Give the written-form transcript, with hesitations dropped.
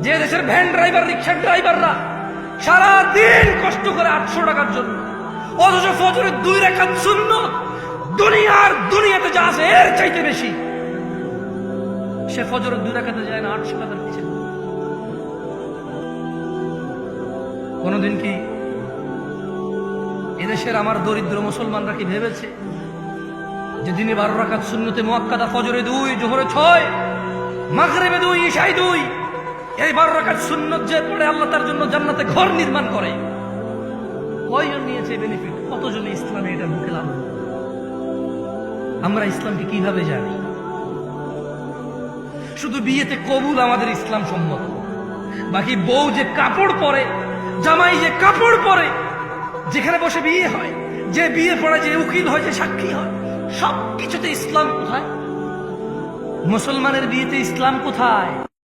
যে দেশের van driver, রিক্সার ড্রাইভাররা সারাদিন কষ্ট করে 800 টাকার জন্য, অথচ ফজরের 2 রাকাত সুন্নত দুনিয়াতে যা আছে এর চাইতে বেশি, সে ফজরের 2 রাকাতে যায় না 800 টাকার পিছনে। কোনদিন কি এদেশের আমার দরিদ্র মুসলমানরা কি ভেবেছে যে দিনে 12 রাকাত সুন্নতে মুআক্কাদা, ফজরে 2, জোহরে 6, মাগরিবে 2, ইশায় 2, এই 12 রাকাত সুন্নত যে পড়ে আল্লাহ তার জন্য জান্নাতে ঘর নির্মাণ করে, কয়জন নিয়েছে বেনিফিট? কতজন ইসলামে এটা মুখে লাভ? আমরা ইসলামকে কিভাবে জানি? শুধু বিয়েতে কবুল আমাদের ইসলাম সম্মত, বাকি বউ যে কাপড় পরে, জামাই যে কাপড় পরে, যেখানে বসে বিয়ে হয়, যে বিয়ে পড়ে, যে উকিল হয়, যে সাক্ষী হয়, সবকিছুতে ইসলাম কোথায়? মুসলমানের বিয়েতে ইসলাম কোথায়?